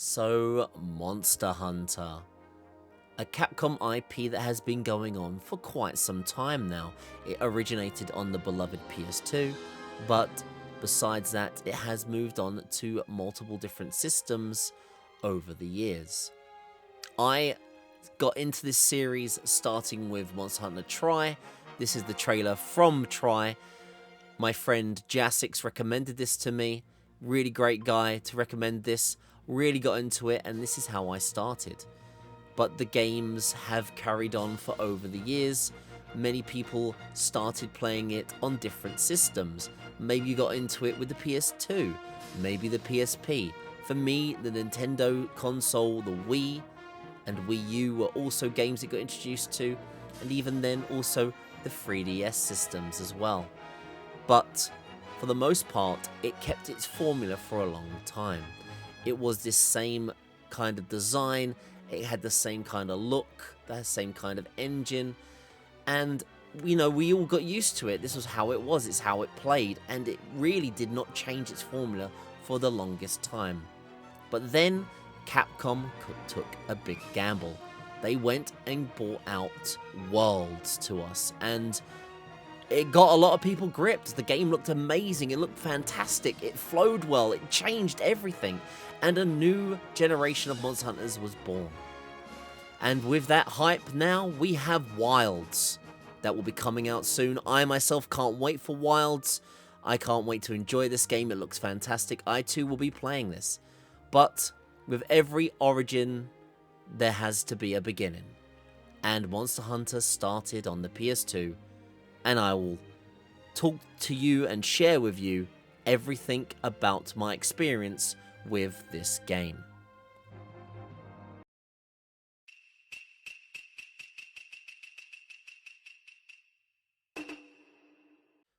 So, Monster Hunter. A Capcom IP that has been going on for quite some time now. It originated on the beloved PS2, but besides that, it has moved on to multiple different systems over the years. I got into this series starting with Monster Hunter Tri. This is the trailer from Tri. My friend Jasix recommended this to me. Really great guy to recommend this. Really got into it, and this is how I started. But the games have carried on for over the years. Many people started playing it on different systems. Maybe you got into it with the PS2, maybe the PSP. For me, the Nintendo console, the Wii, and Wii U were also games it got introduced to, and even then also the 3DS systems as well. But for the most part, it kept its formula for a long time. It was this same kind of design, it had the same kind of look, the same kind of engine, and we all got used to it. This was how it was, it's how it played, and it really did not change its formula for the longest time. But then Capcom took a big gamble. They went and bought out Worlds to us, and it got a lot of people gripped. The game looked amazing, it looked fantastic, it flowed well, it changed everything, and a new generation of Monster Hunters was born. And with that hype now, we have Wilds that will be coming out soon. I myself can't wait for Wilds. I can't wait to enjoy this game, it looks fantastic. I too will be playing this. But with every origin, there has to be a beginning. And Monster Hunter started on the PS2, and I will talk to you and share with you everything about my experience with this game.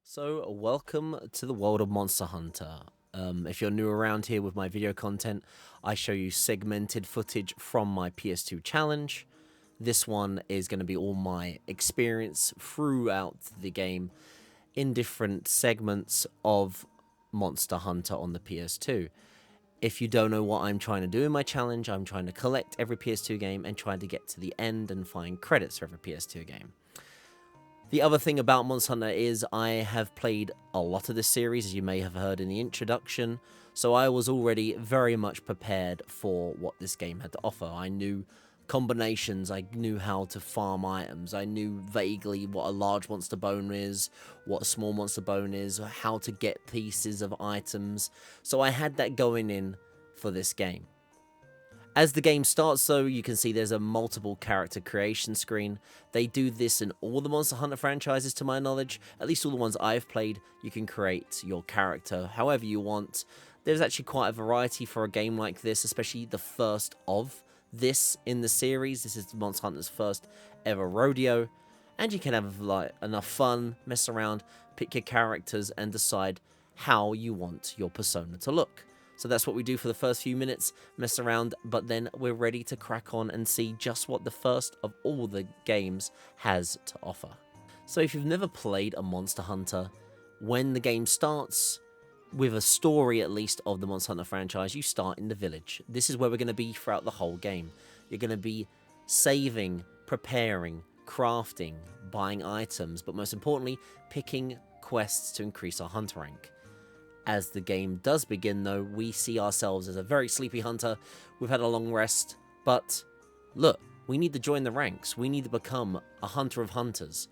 So, welcome to the world of Monster Hunter. If you're new around here with my video content, I show you segmented footage from my PS2 challenge. This one is going to be all my experience throughout the game in different segments of Monster Hunter on the PS2. If you don't know what I'm trying to do in my challenge, I'm trying to collect every PS2 game and try to get to the end and find credits for every PS2 game. The other thing about Monster Hunter is I have played a lot of this series, as you may have heard in the introduction, so I was already very much prepared for what this game had to offer. I knew combinations, I knew how to farm items, I knew vaguely what a large monster bone is, what a small monster bone is, how to get pieces of items, so I had that going in for this game. As the game starts though, you can see there's a multiple character creation screen. They do this in all the Monster Hunter franchises to my knowledge, at least all the ones I've played. You can create your character however you want. There's actually quite a variety for a game like this, especially the first of this in the series. This is Monster Hunter's first ever rodeo, and you can have like enough fun, mess around, pick your characters and decide how you want your persona to look. So that's what we do for the first few minutes, mess around, but then we're ready to crack on and see just what the first of all the games has to offer. So if you've never played a Monster Hunter, when the game starts, with a story at least of the Monster Hunter franchise, you start in the village. This is where we're going to be throughout the whole game. You're going to be saving, preparing, crafting, buying items, but most importantly, picking quests to increase our hunter rank. As the game does begin though, we see ourselves as a very sleepy hunter. We've had a long rest, but look, we need to join the ranks. We need to become a hunter of hunters.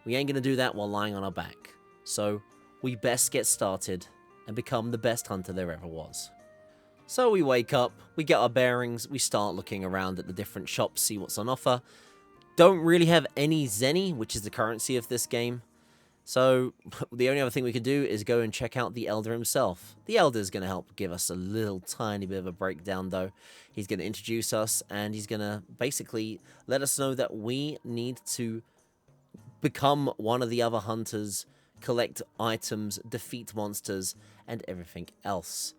We ain't going to do that while lying on our back. So we best get started and become the best hunter there ever was. So we wake up, we get our bearings, we start looking around at the different shops, see what's on offer. Don't really have any Zenny, which is the currency of this game. So the only other thing we can do is go and check out the Elder himself. The Elder is going to help give us a little tiny bit of a breakdown though. He's going to introduce us and he's going to basically let us know that we need to become one of the other hunters, collect items, defeat monsters, and everything else.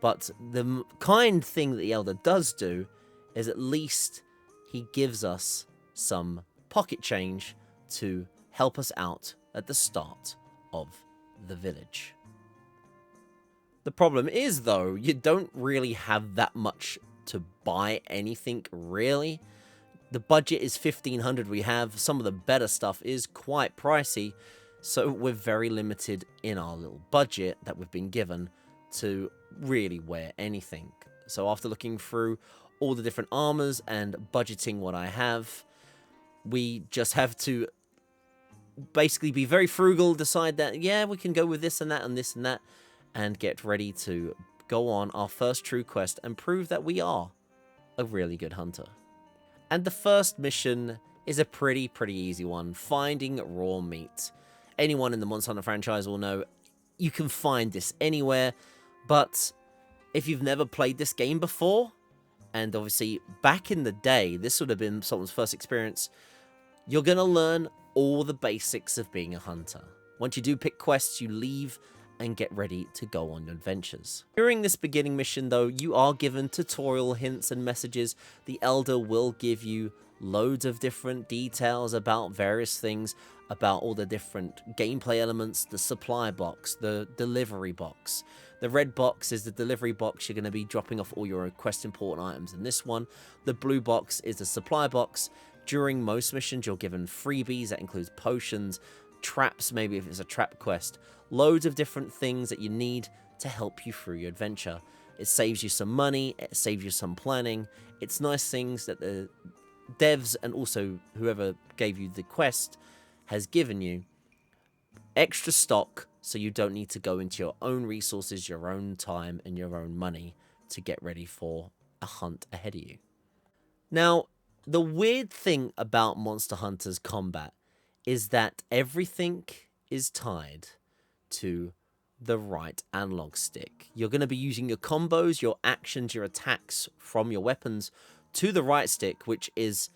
But the kind thing that the Elder does do is at least he gives us some pocket change to help us out at the start of the village. The problem is, though, you don't really have that much to buy anything really. The budget is 1500 we have. Some of the better stuff is quite pricey, so we're very limited in our little budget that we've been given to really wear anything. So after looking through all the different armors and budgeting what I have, we just have to basically be very frugal, decide that, yeah, we can go with this and that and this and that, and get ready to go on our first true quest and prove that we are a really good hunter. And the first mission is a pretty easy one, finding raw meat. Anyone in the Monster Hunter franchise will know you can find this anywhere, but if you've never played this game before, and obviously back in the day, this would have been someone's first experience, you're going to learn all the basics of being a hunter. Once you do pick quests, you leave and get ready to go on adventures. During this beginning mission though, you are given tutorial hints and messages. The Elder will give you loads of different details about various things, about all the different gameplay elements, the supply box, the delivery box. The red box is the delivery box. You're going to be dropping off all your quest important items in this one. The blue box is the supply box. During most missions, you're given freebies. That includes potions, traps, maybe if it's a trap quest. Loads of different things that you need to help you through your adventure. It saves you some money. It saves you some planning. It's nice things that the devs and also whoever gave you the quest has given you. Extra stock so you don't need to go into your own resources, your own time, and your own money to get ready for a hunt ahead of you. Now, the weird thing about Monster Hunter's combat is that everything is tied to the right analog stick. You're going to be using your combos, your actions, your attacks from your weapons to the right stick, which is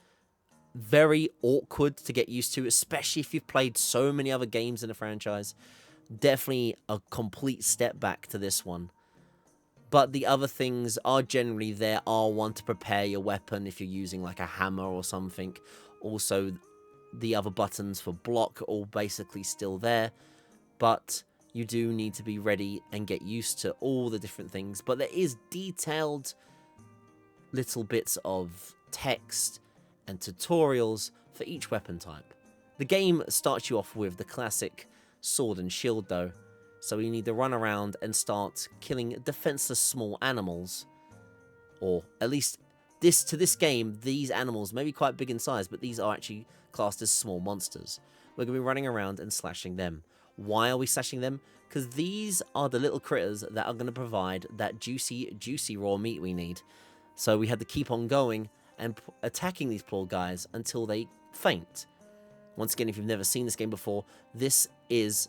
very awkward to get used to, especially if you've played so many other games in the franchise. Definitely a complete step back to this one. But the other things are generally there. R1 to prepare your weapon if you're using like a hammer or something. Also, the other buttons for block are all basically still there. But you do need to be ready and get used to all the different things. But there is detailed little bits of text and tutorials for each weapon type. The game starts you off with the classic sword and shield though. So you need to run around and start killing defenseless small animals. Or at least to this game, these animals may be quite big in size, but these are actually classed as small monsters. We're going to be running around and slashing them. Why are we slashing them? Because these are the little critters that are going to provide that juicy raw meat we need. So we had to keep on going and attacking these poor guys until they faint. Once again, if you've never seen this game before, this is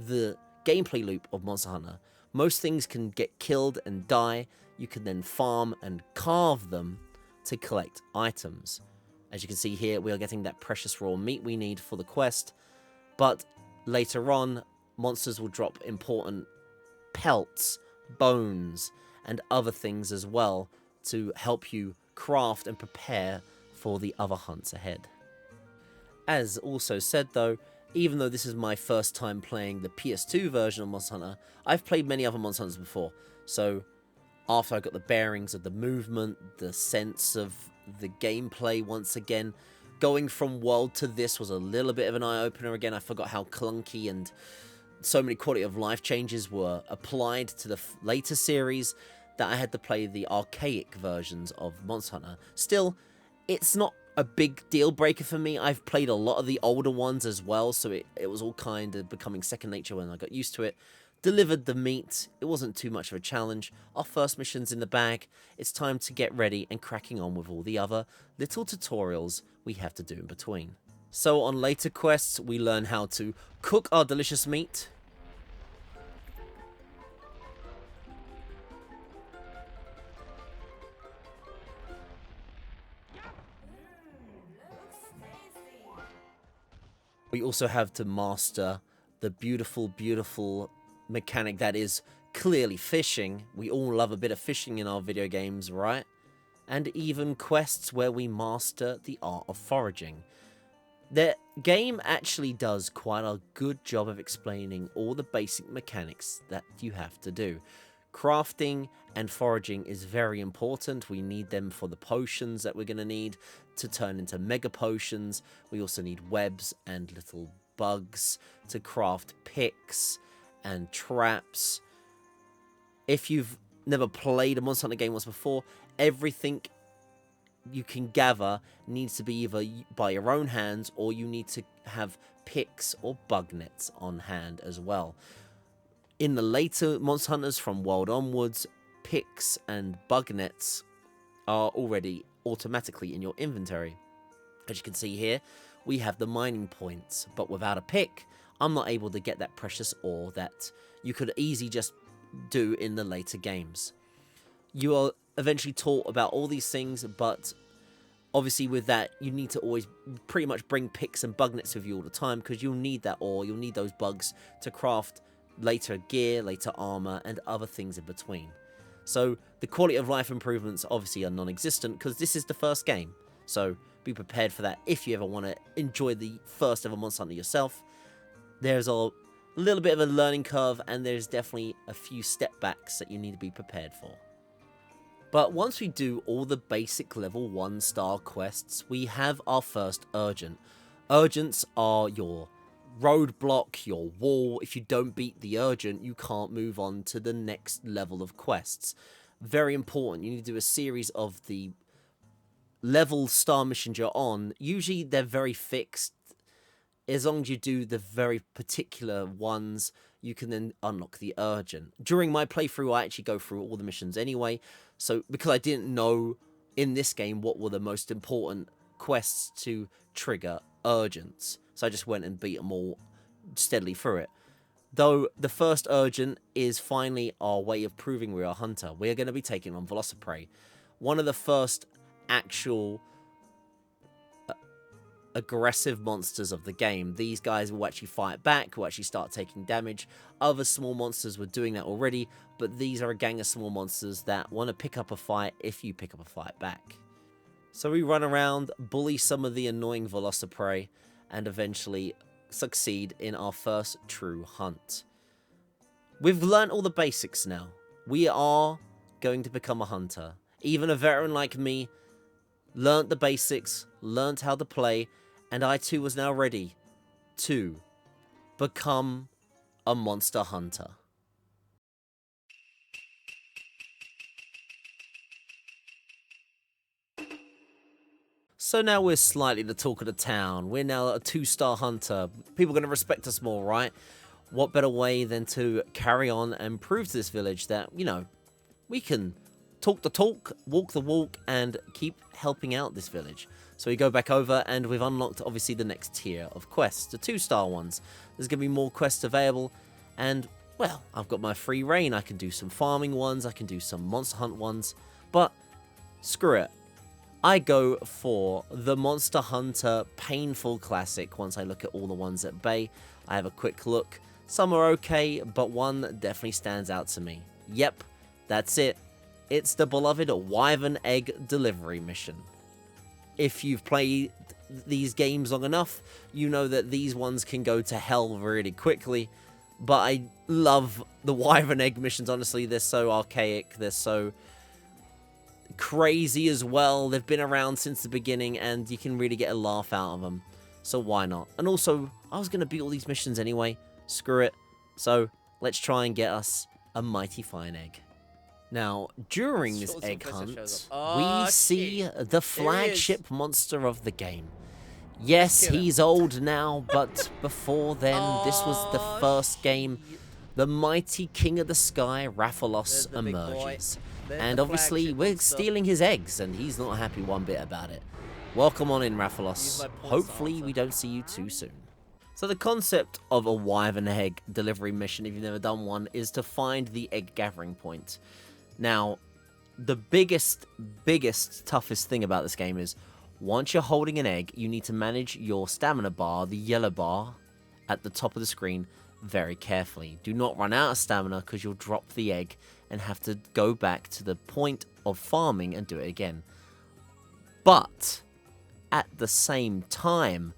the gameplay loop of Monster Hunter. Most things can get killed and die. You can then farm and carve them to collect items. As you can see here, we are getting that precious raw meat we need for the quest. But later on, monsters will drop important pelts, bones, and other things as well to help you craft and prepare for the other hunts ahead. As also said though, even though this is my first time playing the PS2 version of Monster Hunter, I've played many other Monster Hunters before. So after I got the bearings of the movement, the sense of the gameplay once again, going from world to this was a little bit of an eye-opener again. I forgot how clunky and so many quality of life changes were applied to the later series that I had to play the archaic versions of Monster Hunter. Still, it's not a big deal breaker for me. I've played a lot of the older ones as well, so it was all kind of becoming second nature when I got used to it. Delivered the meat. It wasn't too much of a challenge. Our first mission's in the bag. It's time to get ready and cracking on with all the other little tutorials we have to do in between. So on later quests, we learn how to cook our delicious meat. We also have to master the beautiful mechanic that is clearly fishing. We all love a bit of fishing in our video games, right? And even quests where we master the art of foraging. The game actually does quite a good job of explaining all the basic mechanics that you have to do. Crafting and foraging is very important. We need them for the potions that we're going to need to turn into mega potions. We also need webs and little bugs to craft picks and traps. If you've never played a Monster Hunter game once before, everything you can gather needs to be either by your own hands, or you need to have picks or bug nets on hand as well. In the later Monster Hunters from World onwards, picks and bug nets are already automatically in your inventory. As you can see here, we have the mining points, but without a pick, I'm not able to get that precious ore that you could easily just do in the later games. You are eventually taught about all these things, but obviously with that, you need to always pretty much bring picks and bug nets with you all the time, because you'll need that ore, you'll need those bugs to craft later gear, later armor, and other things in between. So the quality of life improvements obviously are non-existent, because this is the first game. So be prepared for that if you ever want to enjoy the first ever Monster Hunter yourself. There's a little bit of a learning curve, and there's definitely a few step backs that you need to be prepared for. But once we do all the basic level 1-star quests, we have our first Urgent. Urgents are your roadblock, your wall. If you don't beat the Urgent, you can't move on to the next level of quests. Very important. You need to do a series of the level star missions you're on. Usually they're very fixed. As long as you do the very particular ones, you can then unlock the Urgent. During my playthrough, I actually go through all the missions anyway. So because I didn't know in this game what were the most important quests to trigger Urgents, so I just went and beat them all steadily through it. Though the first Urgent is finally our way of proving we're a hunter. We're going to be taking on Velociprey, one of the first actual aggressive monsters of the game. These guys will actually fight back, will actually start taking damage. Other small monsters were doing that already, but these are a gang of small monsters that want to pick up a fight if you pick up a fight back. So we run around, bully some of the annoying Velociprey, and eventually succeed in our first true hunt. We've learnt all the basics now. We are going to become a hunter. Even a veteran like me learnt the basics, learnt how to play, and I too was now ready to become a monster hunter. So now we're slightly the talk of the town. We're now a 2-star hunter. People are going to respect us more, right? What better way than to carry on and prove to this village that, you know, we can talk the talk, walk the walk, and keep helping out this village. So we go back over, and we've unlocked, obviously, the next tier of quests, the 2-star ones. There's going to be more quests available, and, well, I've got my free reign. I can do some farming ones, I can do some monster hunt ones, but screw it. I go for the Monster Hunter Painful Classic. Once I look at all the ones at bay, I have a quick look. Some are okay, but one definitely stands out to me. Yep, that's it. It's the beloved Wyvern Egg Delivery Mission. If you've played these games long enough, you know that these ones can go to hell really quickly. But I love the Wyvern Egg missions, honestly. They're so archaic, they're so crazy as well. They've been around since the beginning, and you can really get a laugh out of them. So why not? And also, I was going to beat all these missions anyway. Screw it. So let's try and get us a mighty fine egg. Now, during this egg hunt, we see the flagship monster of the game. Yes, he's old now, but before then, this was the first game. The mighty king of the sky, Rathalos, emerges. And obviously, we're stealing his eggs, and he's not happy one bit about it. Welcome on in, Rathalos. Hopefully, we don't see you too soon. So the concept of a Wyvern Egg delivery mission, if you've never done one, is to find the egg gathering point. Now, the biggest, toughest thing about this game is, once you're holding an egg, you need to manage your stamina bar, the yellow bar, at the top of the screen, very carefully. Do not run out of stamina, because you'll drop the egg and have to go back to the point of farming and do it again. But, at the same time,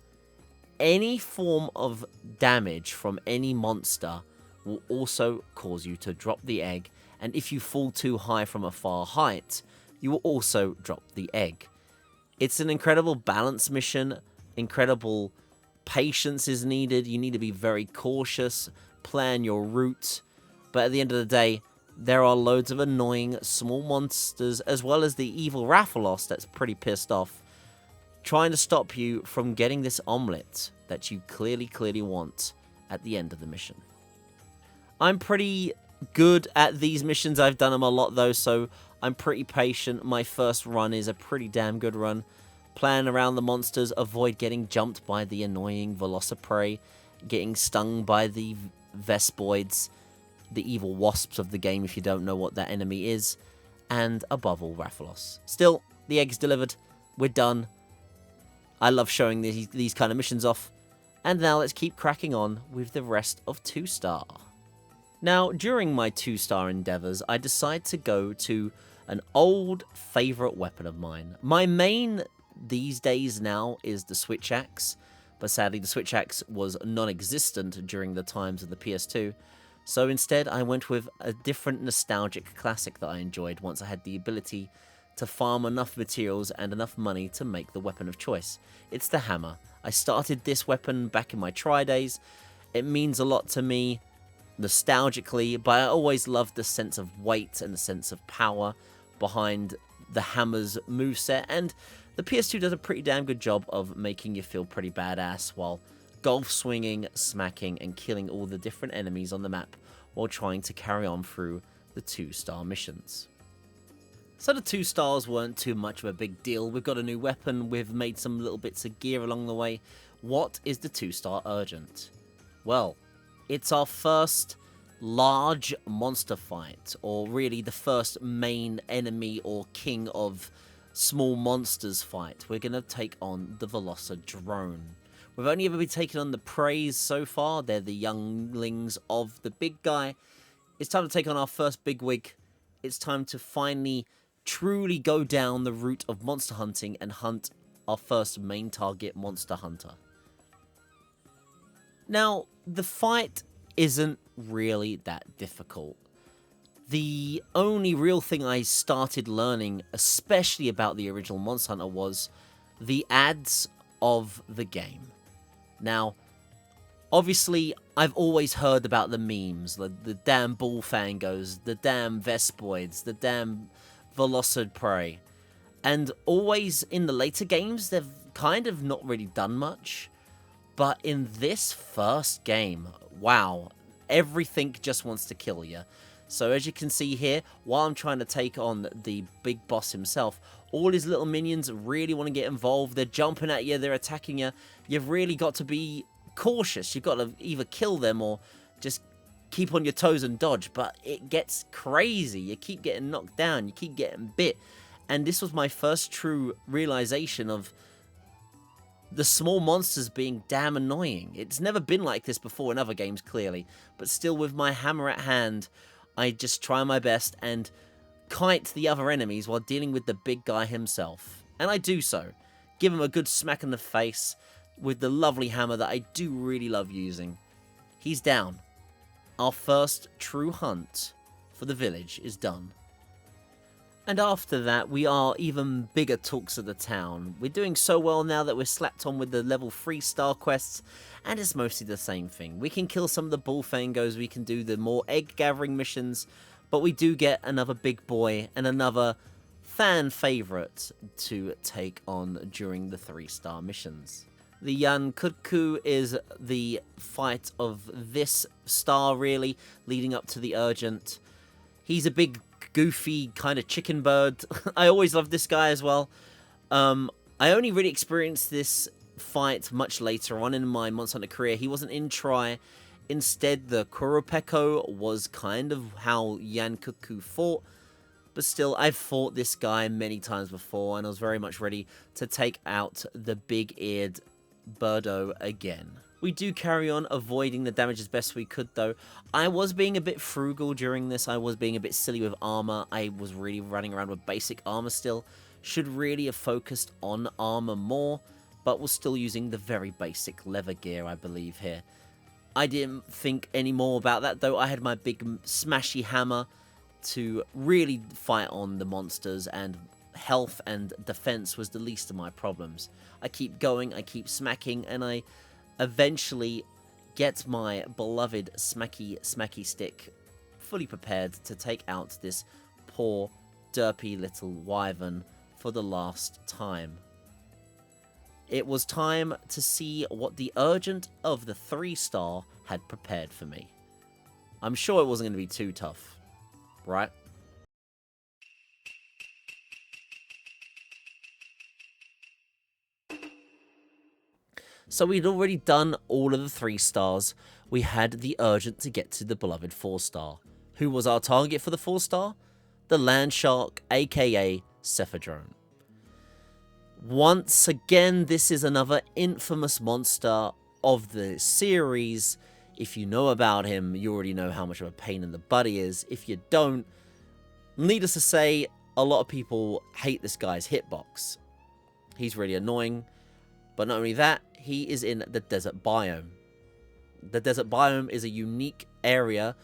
any form of damage from any monster will also cause you to drop the egg and if you fall too high from a far height, you will also drop the egg. It's an incredible balance mission, incredible patience is needed, you need to be very cautious, plan your route, but at the end of the day, there are loads of annoying small monsters, as well as the evil Rathalos that's pretty pissed off, trying to stop you from getting this omelette that you clearly want at the end of the mission. I'm pretty good at these missions, I've done them a lot though, so I'm pretty patient. My first run is a pretty damn good run. Plan around the monsters, avoid getting jumped by the annoying Velociprey, getting stung by the Vespoids, the evil wasps of the game if you don't know what that enemy is, and above all, Rathalos. Still, the egg's delivered, we're done. I love showing these kind of missions off, and now let's keep cracking on with the rest of 2-star. Now, during my 2-star endeavors, I decide to go to an old favorite weapon of mine. My main these days now is the switch axe, but sadly the switch axe was non-existent during the times of the PS2, so instead I went with a different nostalgic classic that I enjoyed once I had the ability to farm enough materials and enough money to make the weapon of choice. It's the hammer. I started this weapon back in my try days. It means a lot to me nostalgically, but I always loved the sense of weight and the sense of power behind the hammer's moveset, and the PS2 does a pretty damn good job of making you feel pretty badass while golf swinging, smacking, and killing all the different enemies on the map while trying to carry on through the 2-star missions. So the 2 stars weren't too much of a big deal. We've got a new weapon, we've made some little bits of gear along the way. What is the 2-star urgent? Well, it's our first large monster fight, or really the first main enemy or king of small monsters fight. We're going to take on the Velocidrone. We've only ever been taking on the Preys so far. They're the younglings of the big guy. It's time to take on our first bigwig. It's time to finally truly go down the route of monster hunting and hunt our first main target monster hunter. Now, the fight isn't really that difficult. The only real thing I started learning, especially about the original Monster Hunter, was the ads of the game. Now, obviously, I've always heard about the memes, the damn Bullfangos, the damn Vespoids, the damn Velociprey, and always in the later games, they've kind of not really done much. But in this first game, wow, everything just wants to kill you. So as you can see here, while I'm trying to take on the big boss himself, all his little minions really want to get involved. They're jumping at you, they're attacking you. You've really got to be cautious. You've got to either kill them or just keep on your toes and dodge. But it gets crazy. You keep getting knocked down, you keep getting bit. And this was my first true realization of the small monsters being damn annoying. It's never been like this before in other games, clearly. But still, with my hammer at hand, I just try my best and kite the other enemies while dealing with the big guy himself. And I do so. Give him a good smack in the face with the lovely hammer that I do really love using. He's down. Our first true hunt for the village is done. And after that, we are even bigger talks of the town. We're doing so well now that we're slapped on with the level 3 star quests, and it's mostly the same thing. We can kill some of the Bullfangos, we can do the more egg gathering missions, but we do get another big boy and another fan favourite to take on during the 3-star missions. The Yankutku is the fight of this star, really, leading up to the urgent. He's a big goofy kind of chicken bird. I always loved this guy as well. I only really experienced this fight much later on in my Monster Hunter career. He wasn't in try. Instead, the Kuropeko was kind of how Yankuku fought. But still, I've fought this guy many times before, and I was very much ready to take out the big-eared birdo again. We do carry on avoiding the damage as best we could, though. I was being a bit frugal during this. I was being a bit silly with armor. I was really running around with basic armor still. Should really have focused on armor more, but was still using the very basic leather gear, I believe, here. I didn't think any more about that, though. I had my big smashy hammer to really fight on the monsters, and health and defense was the least of my problems. I keep going, I keep smacking, and I eventually get my beloved smacky stick fully prepared to take out this poor, derpy little wyvern for the last time. It was time to see what the Urgent of the 3-star had prepared for me. I'm sure it wasn't going to be too tough, right? So we'd already done all of the 3 stars. We had the Urgent to get to the beloved 4-star. Who was our target for the 4-star? The Land Shark, aka Cephadrome. Once again, this is another infamous monster of the series. If you know about him, you already know how much of a pain in the butt he is. If you don't, needless to say, a lot of people hate this guy's hitbox. He's really annoying. But not only that, he is in the desert biome. The desert biome is a unique area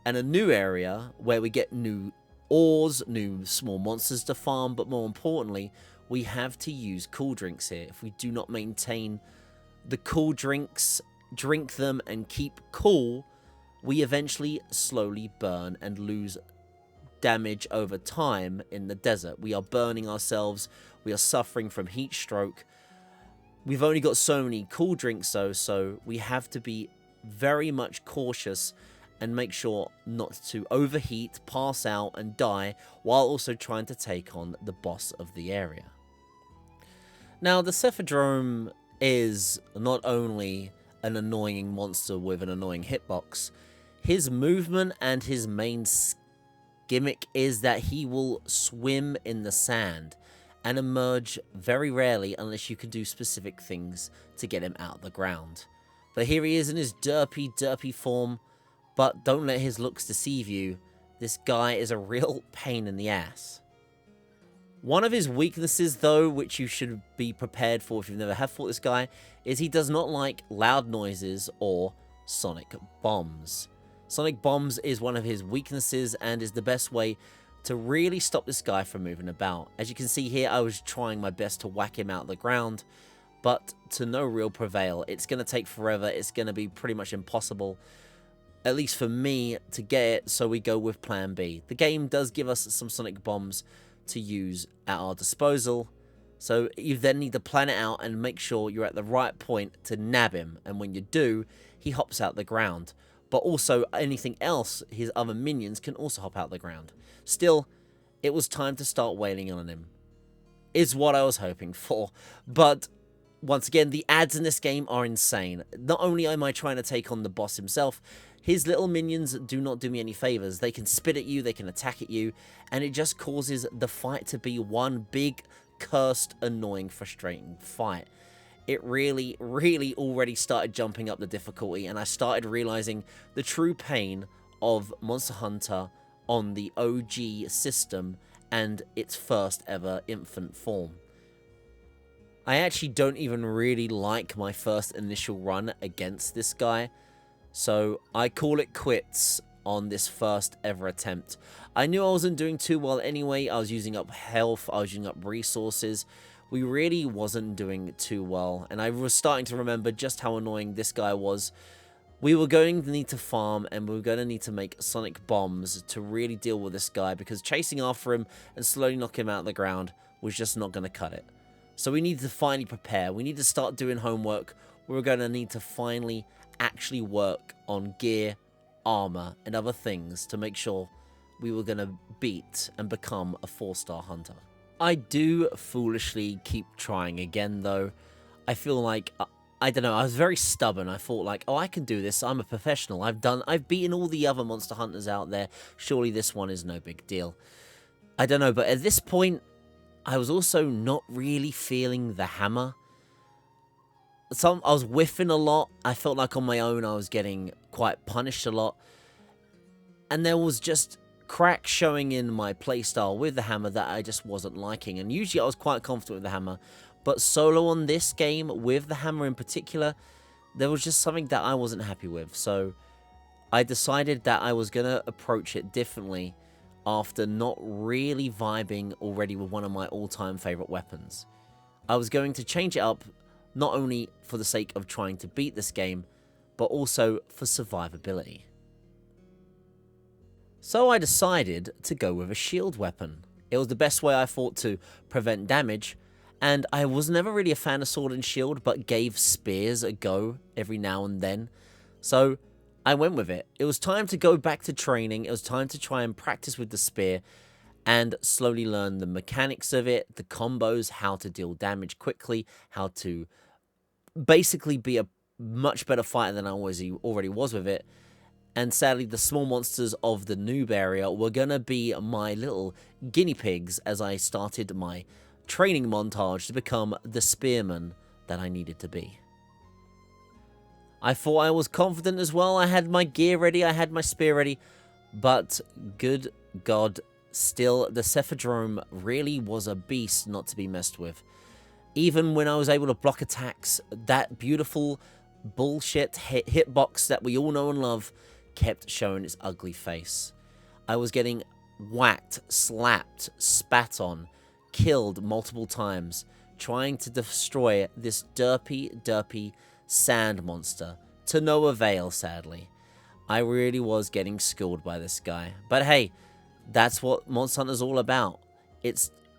and a new area where we get new ores, new small monsters to farm, but more importantly, we have to use cool drinks here. If we do not maintain the cool drinks, drink them, and keep cool, we eventually slowly burn and lose damage over time in the desert. We are burning ourselves. We are suffering from heat stroke. We've only got so many cool drinks though, so we have to be very much cautious and make sure not to overheat, pass out, and die, while also trying to take on the boss of the area. Now, the Cephadrome is not only an annoying monster with an annoying hitbox, his movement and his main gimmick is that he will swim in the sand and emerge very rarely unless you can do specific things to get him out of the ground. But here he is in his derpy form, but don't let his looks deceive you. This guy is a real pain in the ass. One of his weaknesses, though, which you should be prepared for if you've never have fought this guy, is he does not like loud noises or sonic bombs. Sonic bombs is one of his weaknesses and is the best way to really stop this guy from moving about. As you can see here, I was trying my best to whack him out of the ground, but to no real prevail. It's going to take forever. It's going to be pretty much impossible, at least for me, to get it, so we go with plan B. The game does give us some sonic bombs to use at our disposal, so you then need to plan it out and make sure you're at the right point to nab him, and when you do, he hops out the ground. But also anything else, his other minions can also hop out the ground. Still, it was time to start wailing on him, is what I was hoping for. But once again, the ads in this game are insane. Not only am I trying to take on the boss himself, his little minions do not do me any favors. They can spit at you, they can attack at you, and it just causes the fight to be one big, cursed, annoying, frustrating fight. It really already started jumping up the difficulty, and I started realizing the true pain of Monster Hunter on the OG system and its first ever infant form. I actually don't even really like my first initial run against this guy, so I call it quits on this first ever attempt. I knew I wasn't doing too well anyway. I was using up health, I was using up resources. We really wasn't doing too well, and I was starting to remember just how annoying this guy was. We were going to need to farm, and we were going to need to make sonic bombs to really deal with this guy, because chasing after him and slowly knocking him out of the ground was just not going to cut it. So we needed to finally prepare. We need to start doing homework. We were going to need to finally actually work on gear, armor, and other things to make sure we were going to beat and become a 4-star hunter. I do foolishly keep trying again, though. I feel like, I don't know, I was very stubborn. I thought like, oh, I can do this. I'm a professional. I've beaten all the other monster hunters out there. Surely this one is no big deal. I don't know, but at this point, I was also not really feeling the hammer. I was whiffing a lot. I felt like on my own I was getting quite punished a lot. And there was just cracks showing in my playstyle with the hammer that I just wasn't liking. And usually I was quite confident with the hammer. But solo on this game, with the hammer in particular, there was just something that I wasn't happy with. So I decided that I was going to approach it differently. after not really vibing already with one of my all-time favorite weapons. I was going to change it up, not only for the sake of trying to beat this game, but also for survivability. So I decided to go with a shield weapon. It was the best way I thought to prevent damage, and I was never really a fan of sword and shield, but gave spears a go every now and then. So I went with it. It was time to go back to training. It was time to try and practice with the spear and slowly learn the mechanics of it, the combos, how to deal damage quickly, how to basically be a much better fighter than I already was with it. And sadly, the small monsters of the noob area were gonna be my little guinea pigs as I started my training montage to become the spearman that I needed to be. I thought I was confident as well. I had my gear ready, I had my spear ready, but good God, still, the Cephadrome really was a beast not to be messed with. Even when I was able to block attacks, that beautiful bullshit hitbox that we all know and love kept showing its ugly face. I was getting whacked, slapped, spat on, killed multiple times, trying to destroy this derpy sand monster, to no avail, sadly. I really was getting schooled by this guy. But hey, that's what Monster Hunter's all about.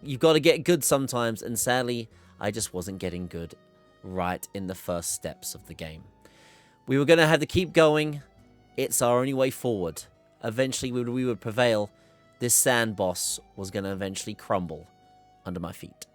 You've got to get good sometimes, and sadly, I just wasn't getting good right in the first steps of the game. We were going to have to keep going. It's our only way forward. Eventually, we would prevail. This sand boss was going to eventually crumble under my feet.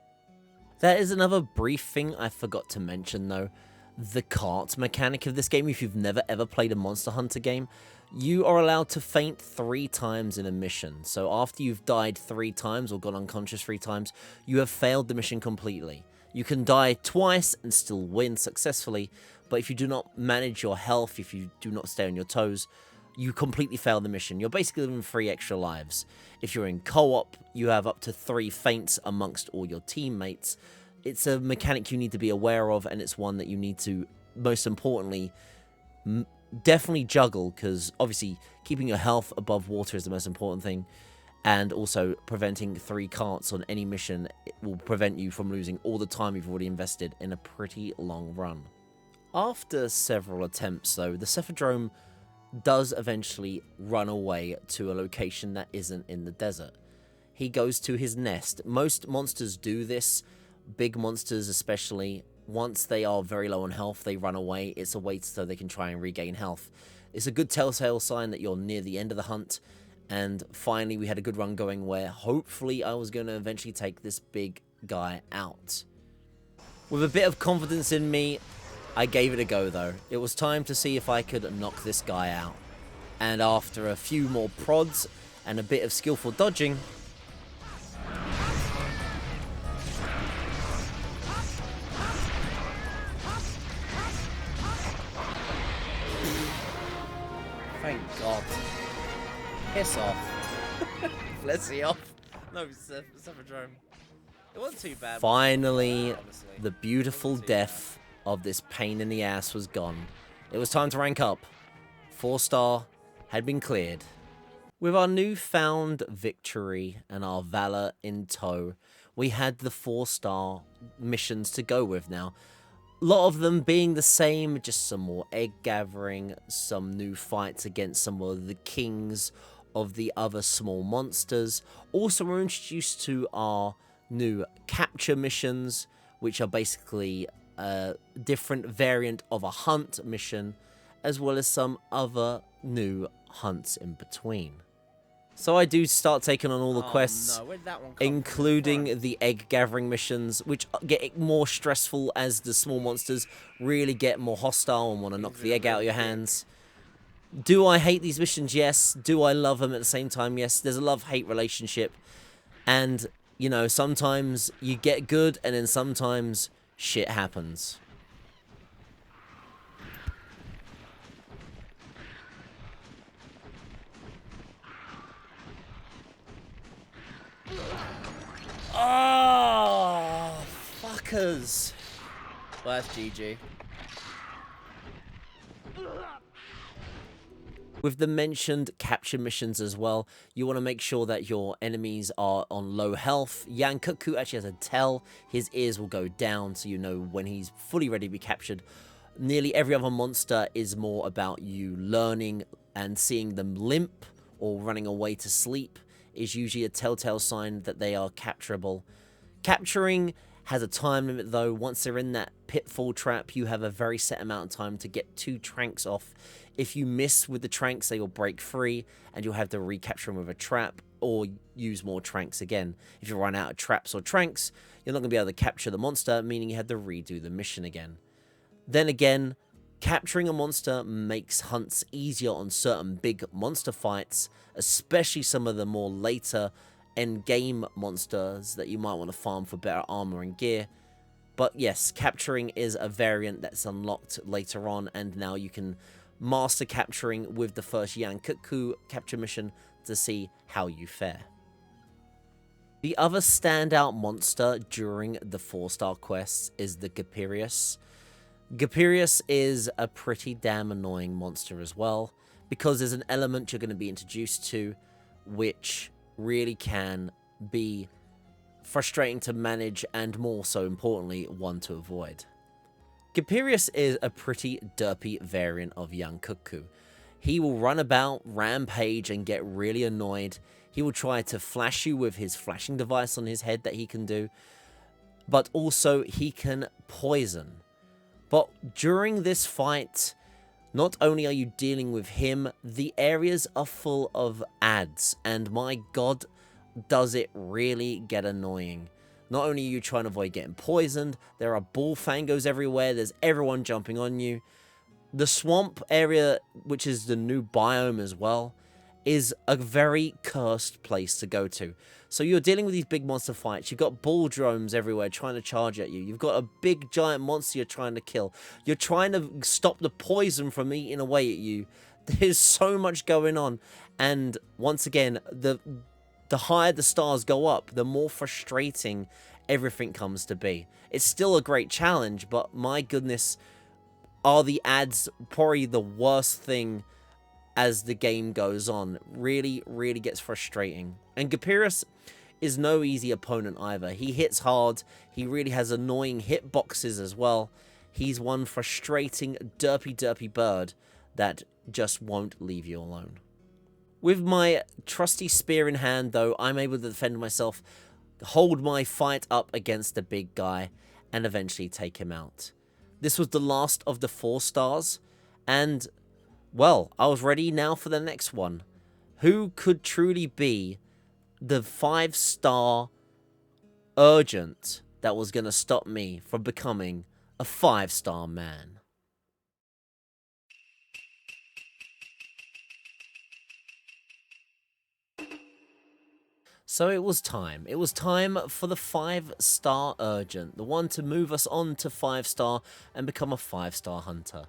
There is another brief thing I forgot to mention, though. The cart mechanic of this game, if you've never ever played a Monster Hunter game, you are allowed to faint 3 times in a mission. So after you've died 3 times or gone unconscious 3 times, you have failed the mission completely. You can die twice and still win successfully, but if you do not manage your health, if you do not stay on your toes, you completely fail the mission. You're basically living 3 extra lives. If you're in co-op, you have up to 3 faints amongst all your teammates. It's a mechanic you need to be aware of, and it's one that you need to, most importantly, definitely juggle, because obviously keeping your health above water is the most important thing, and also preventing 3 carts on any mission will prevent you from losing all the time you've already invested in a pretty long run. After several attempts, though, the Cephadrome does eventually run away to a location that isn't in the desert. He goes to his nest. Most monsters do this, big monsters especially. Once they are very low on health, they run away. It's a way so they can try and regain health. It's a good telltale sign that you're near the end of the hunt, and finally we had a good run going where hopefully I was going to eventually take this big guy out. With a bit of confidence in me, I gave it a go though. It was time to see if I could knock this guy out. And after a few more prods and a bit of skillful dodging, thank God. Piss off. Flessie off. No, Cephadrome. It wasn't too bad. Finally, the beautiful death of this pain in the ass was gone. It was time to rank up. 4-star had been cleared. With our newfound victory and our valor in tow, we had the 4-star missions to go with now. A lot of them being the same, just some more egg gathering, some new fights against some of the kings of the other small monsters. Also, we're introduced to our new capture missions, which are basically a different variant of a hunt mission, as well as some other new hunts in between. So I do start taking on all the quests, including the egg gathering missions, which get more stressful as the small monsters really get more hostile and want to knock the egg out of your hands. Do I hate these missions? Yes. Do I love them at the same time? Yes. There's a love-hate relationship. And, you know, sometimes you get good and then sometimes shit happens. Oh, fuckers. Well, that's GG. With the mentioned capture missions as well, you want to make sure that your enemies are on low health. Yankuku actually has a tell. His ears will go down so you know when he's fully ready to be captured. Nearly every other monster is more about you learning and seeing them limp or running away to sleep is usually a telltale sign that they are capturable. Capturing has a time limit though. Once they're in that pitfall trap, you have a very set amount of time to get 2 tranks off. If you miss with the tranks, they will break free and you'll have to recapture them with a trap or use more tranks again. If you run out of traps or tranks, you're not going to be able to capture the monster, meaning you have to redo the mission again. Then again, capturing a monster makes hunts easier on certain big monster fights, especially some of the more later end-game monsters that you might want to farm for better armor and gear. But yes, capturing is a variant that's unlocked later on, and now you can master capturing with the first Yankuku capture mission to see how you fare. The other standout monster during the 4-star quests is the Gapirius. Gapirius is a pretty damn annoying monster as well, because there's an element you're going to be introduced to which really can be frustrating to manage and more so importantly one to avoid. Gapirius is a pretty derpy variant of Yankuku. He will run about, rampage and get really annoyed. He will try to flash you with his flashing device on his head that he can do, but also he can poison. But during this fight, not only are you dealing with him, the areas are full of ads, and my god, does it really get annoying. Not only are you trying to avoid getting poisoned, there are bullfangos everywhere, there's everyone jumping on you. The swamp area, which is the new biome as well, is a very cursed place to go to. So you're dealing with these big monster fights. You've got bull drones everywhere trying to charge at you. You've got a big giant monster you're trying to kill. You're trying to stop the poison from eating away at you. There's so much going on. And once again, the higher the stars go up, the more frustrating everything comes to be. It's still a great challenge, but my goodness, are the ads probably the worst thing as the game goes on. Really, really gets frustrating. And Gapirius is no easy opponent either. He hits hard. He really has annoying hitboxes as well. He's one frustrating, derpy bird that just won't leave you alone. With my trusty spear in hand, though, I'm able to defend myself, hold my fight up against the big guy, and eventually take him out. This was the last of the 4 stars, and well, I was ready now for the next one. Who could truly be the 5-star urgent that was going to stop me from becoming a 5-star man? So it was time. It was time for the 5-star urgent, the one to move us on to 5-star and become a 5-star hunter.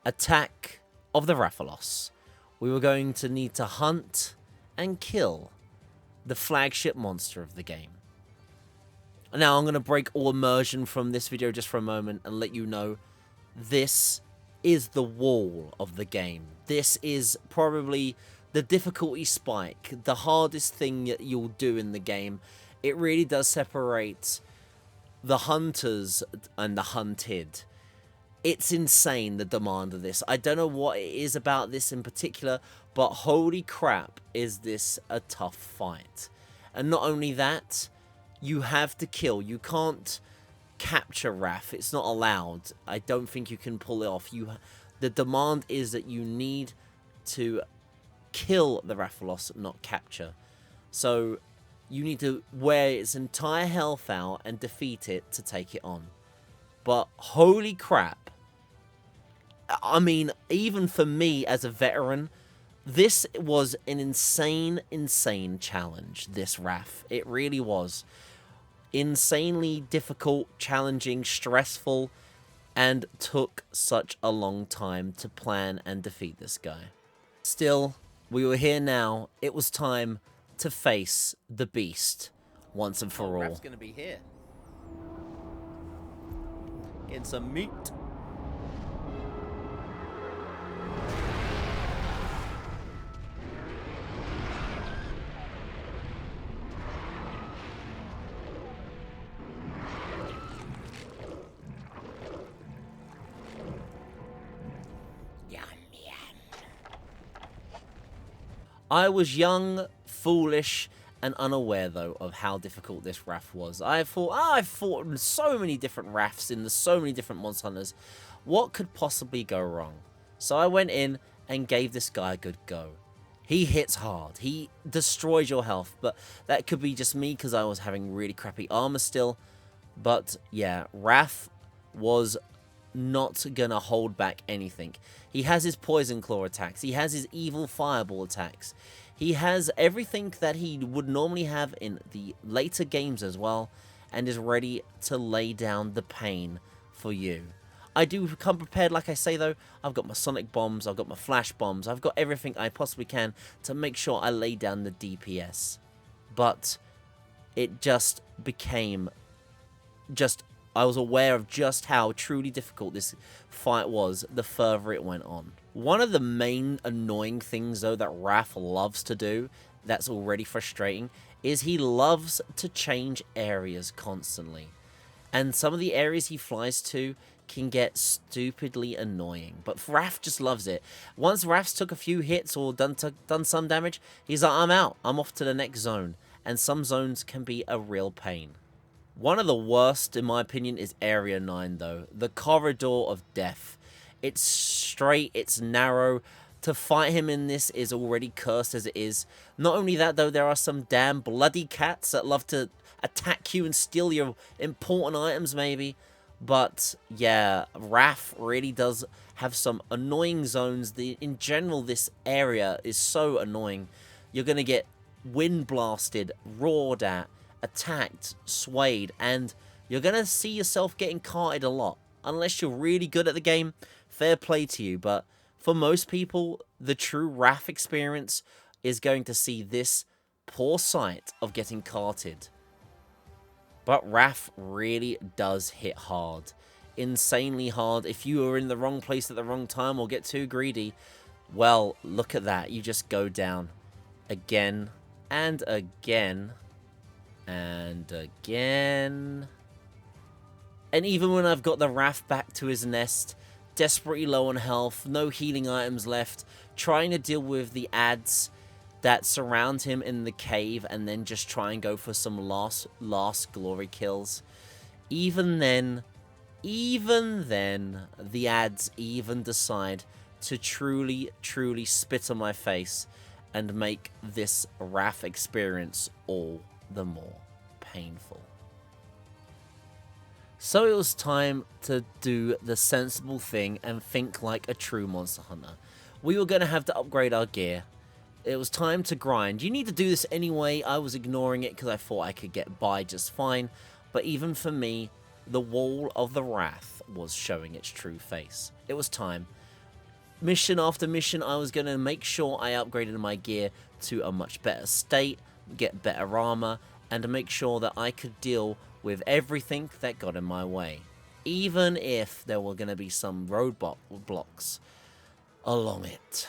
Attack of the Rathalos. We were going to need to hunt and kill the flagship monster of the game. Now I'm going to break all immersion from this video just for a moment and let you know this is the wall of the game. This is probably the difficulty spike, the hardest thing that you'll do in the game. It really does separate the hunters and the hunted. It's insane, the demand of this. I don't know what it is about this in particular, but holy crap, is this a tough fight. And not only that, you have to kill. You can't capture Wrath. It's not allowed. I don't think you can pull it off. The demand is that you need to kill the Rathalos, not capture. So you need to wear its entire health out and defeat it to take it on. But holy crap. I mean, even for me as a veteran, this was an insane challenge, this Wrath. It really was. Insanely difficult, challenging, stressful, and took such a long time to plan and defeat this guy. Still, we were here now. It was time to face the beast once and for all. Wrath's gonna be here. Getting some meat. I was young, foolish, and unaware, though, of how difficult this Wrath was. I've fought in so many different Wraths in so many different Monster Hunters. What could possibly go wrong? So I went in and gave this guy a good go. He hits hard. He destroys your health, but that could be just me because I was having really crappy armor still. But yeah, Wrath was not gonna hold back anything. He has his Poison Claw attacks. He has his Evil Fireball attacks. He has everything that he would normally have in the later games as well, and is ready to lay down the pain for you. I do come prepared, like I say though. I've got my Sonic Bombs, I've got my Flash Bombs, I've got everything I possibly can to make sure I lay down the DPS. But it just became I was aware of just how truly difficult this fight was the further it went on. One of the main annoying things, though, that Wrath loves to do, that's already frustrating, is he loves to change areas constantly. And some of the areas he flies to can get stupidly annoying. But Wrath just loves it. Once Wrath's took a few hits or done some damage, he's like, I'm out. I'm off to the next zone. And some zones can be a real pain. One of the worst, in my opinion, is Area 9, though. The Corridor of Death. It's straight, it's narrow. To fight him in this is already cursed as it is. Not only that, though, there are some damn bloody cats that love to attack you and steal your important items, maybe. But, yeah, Wrath really does have some annoying zones. In general, this area is so annoying. You're going to get wind blasted, roared at, attacked, swayed, and you're going to see yourself getting carted a lot. Unless you're really good at the game, fair play to you. But for most people, the true Wrath experience is going to see this poor sight of getting carted. But Wrath really does hit hard. Insanely hard. If you are in the wrong place at the wrong time or get too greedy, well, look at that. You just go down again and again. And again. And even when I've got the Wrath back to his nest, desperately low on health, no healing items left, trying to deal with the ads that surround him in the cave, and then just try and go for some last glory kills. Even then, the ads even decide to truly spit on my face and make this Wrath experience all the more painful. So it was time to do the sensible thing and think like a true Monster Hunter. We were going to have to upgrade our gear. It was time to grind. You need to do this anyway. I was ignoring it because I thought I could get by just fine. But even for me, the wall of the Wrath was showing its true face. It was time. Mission after mission, I was going to make sure I upgraded my gear to a much better state, get better armor, and to make sure that I could deal with everything that got in my way. Even if there were going to be some roadblock blocks along it.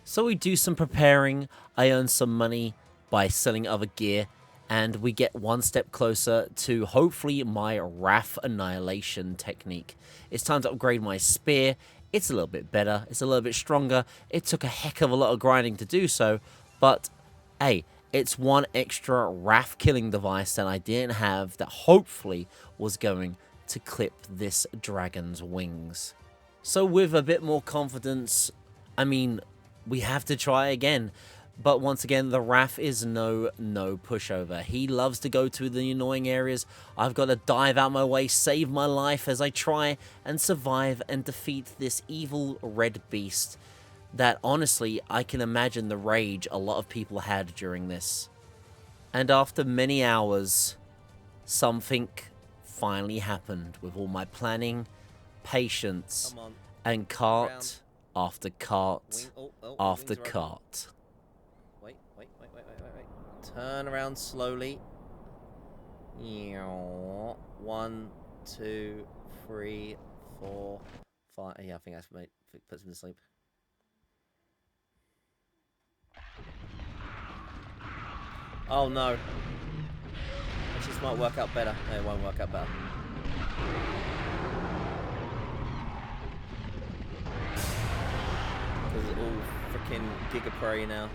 So we do some preparing, I earn some money by selling other gear, and we get one step closer to hopefully my Wrath Annihilation technique. It's time to upgrade my spear. It's a little bit better, it's a little bit stronger. It took a heck of a lot of grinding to do so, but hey, it's one extra Wrath killing device that I didn't have that hopefully was going to clip this dragon's wings. So with a bit more confidence, I mean, we have to try again. But once again, the Wrath is no pushover. He loves to go to the annoying areas. I've got to dive out my way, save my life as I try and survive and defeat this evil red beast that honestly, I can imagine the rage a lot of people had during this. And after many hours, something finally happened with all my planning, patience, and cart after cart after cart. Wait. Turn around slowly. 1, 2, 3, 4, 5. Yeah, I think that's puts him to sleep. Oh no. This might work out better. No, it won't work out better. Because it's all freaking Giga Prey now.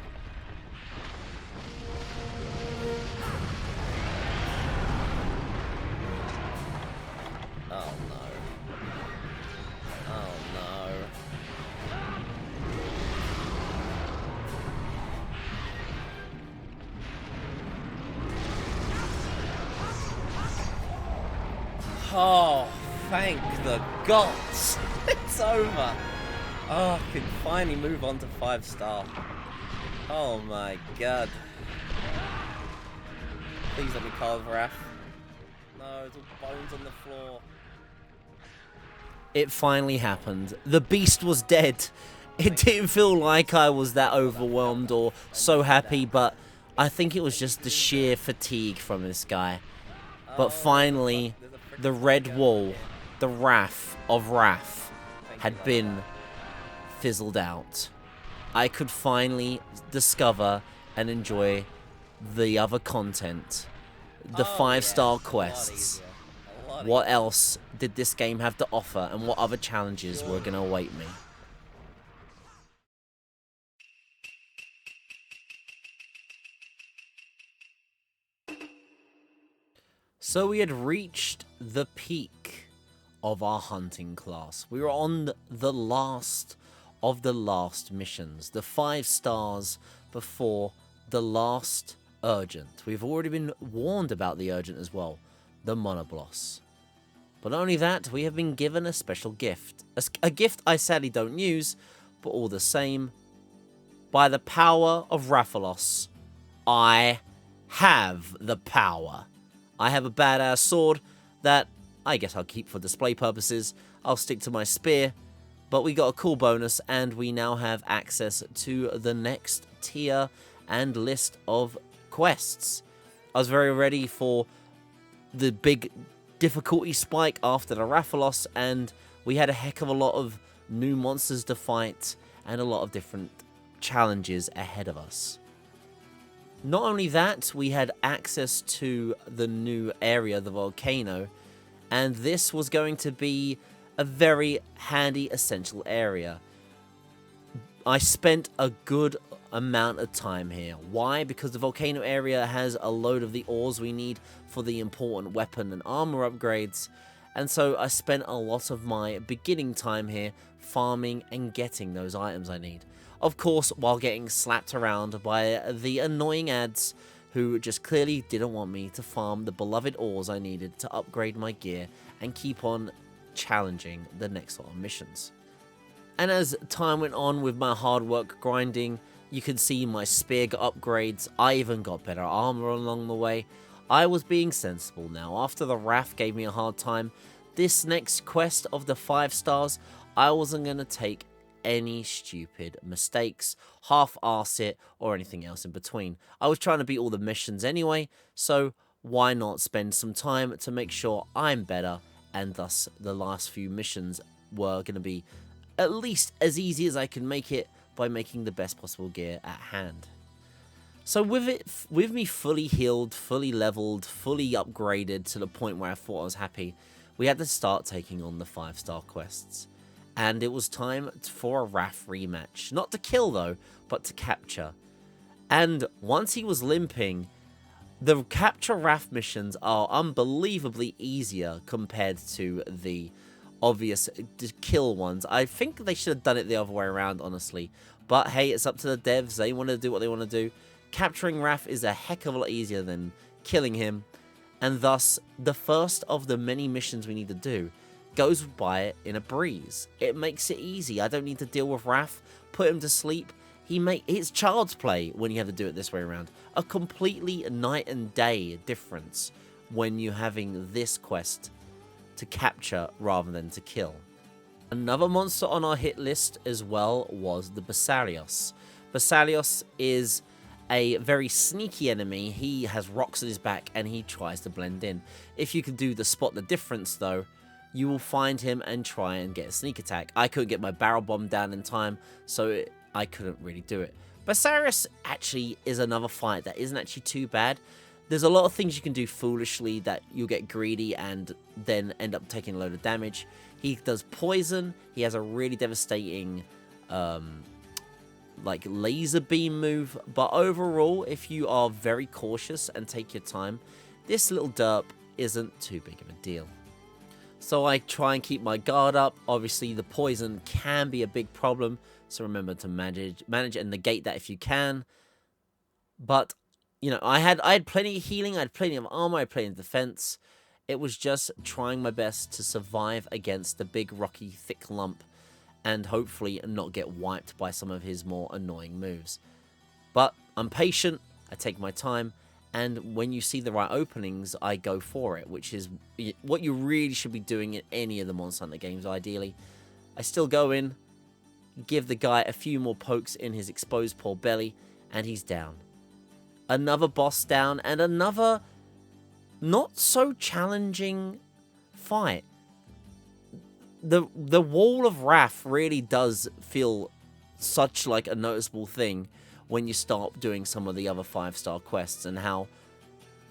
Oh, thank the gods. It's over. Oh, I can finally move on to 5-star. Oh my god. Please let me carve Wrath. No, it's all bones on the floor. It finally happened. The beast was dead. It didn't feel like I was that overwhelmed or so happy, but I think it was just the sheer fatigue from this guy. But finally, the red wall, the Wrath of Rath, had been fizzled out. I could finally discover and enjoy the other content, the 5-star quests. What else did this game have to offer, and what other challenges were going to await me? So we had reached the peak of our hunting class. We were on the last of the last missions, the 5 stars before the last urgent. We've already been warned about the urgent as well, the monobloss. But not only that, we have been given a special gift. A gift I sadly don't use, but all the same, by the power of Rathalos, I have the power. I have a badass sword that I guess I'll keep for display purposes. I'll stick to my spear, but we got a cool bonus, and we now have access to the next tier and list of quests. I was very ready for the big difficulty spike after the Rathalos, and we had a heck of a lot of new monsters to fight and a lot of different challenges ahead of us. Not only that, we had access to the new area, the volcano, and this was going to be a very handy, essential area. I spent a good amount of time here. Why? Because the volcano area has a load of the ores we need for the important weapon and armor upgrades, and so I spent a lot of my beginning time here farming and getting those items I need. Of course, while getting slapped around by the annoying ads who just clearly didn't want me to farm the beloved ores I needed to upgrade my gear and keep on challenging the next lot of missions. And as time went on with my hard work grinding, you can see my spear got upgrades, I even got better armor along the way. I was being sensible now. After the Wrath gave me a hard time, this next quest of the 5 stars, I wasn't going to take any stupid mistakes, half-arse it, or anything else in between. I was trying to beat all the missions anyway, so why not spend some time to make sure I'm better, and thus the last few missions were going to be at least as easy as I can make it by making the best possible gear at hand. So with me fully healed, fully leveled, fully upgraded to the point where I thought I was happy, we had to start taking on the 5-star quests. And it was time for a Wrath rematch. Not to kill though, but to capture. And once he was limping, the capture Wrath missions are unbelievably easier compared to the obvious kill ones. I think they should have done it the other way around, honestly. But hey, it's up to the devs. They want to do what they want to do. Capturing Wrath is a heck of a lot easier than killing him. And thus, the first of the many missions we need to do goes by in a breeze. It makes it easy. I don't need to deal with Wrath, put him to sleep. It's child's play when you have to do it this way around. A completely night and day difference when you're having this quest to capture rather than to kill. Another monster on our hit list as well was the Basalios. Basalios is a very sneaky enemy. He has rocks on his back and he tries to blend in. If you can do the spot the difference though, you will find him and try and get a sneak attack. I couldn't get my barrel bomb down in time, so I couldn't really do it. Basalios actually is another fight that isn't actually too bad. There's a lot of things you can do foolishly that you'll get greedy and then end up taking a load of damage. He does poison. He has a really devastating like laser beam move. But overall, if you are very cautious and take your time, this little derp isn't too big of a deal. So I try and keep my guard up. Obviously, the poison can be a big problem, so remember to manage and negate that if you can. But, you know, I had plenty of healing, I had plenty of armor, I had plenty of defense. It was just trying my best to survive against the big rocky thick lump and hopefully not get wiped by some of his more annoying moves. But I'm patient, I take my time, and when you see the right openings, I go for it, which is what you really should be doing in any of the Monster Hunter games, ideally. I still go in, give the guy a few more pokes in his exposed poor belly, and he's down. Another boss down, and another not so challenging fight. The Wall of Wrath really does feel such like a noticeable thing when you start doing some of the other 5-star quests, and how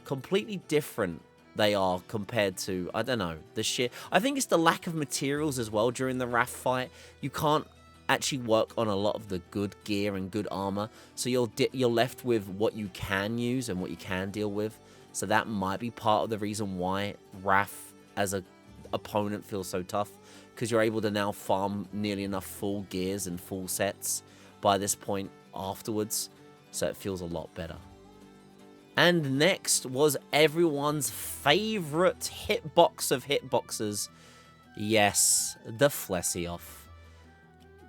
completely different they are compared to, I don't know, the shit. I think it's the lack of materials as well during the Wrath fight. You can't actually work on a lot of the good gear and good armor, so you're left with what you can use and what you can deal with. So that might be part of the reason why Wrath as a opponent feels so tough, because you're able to now farm nearly enough full gears and full sets by this point afterwards, so it feels a lot better. And next was everyone's favorite hitbox of hitboxes. Yes, the Flessioff.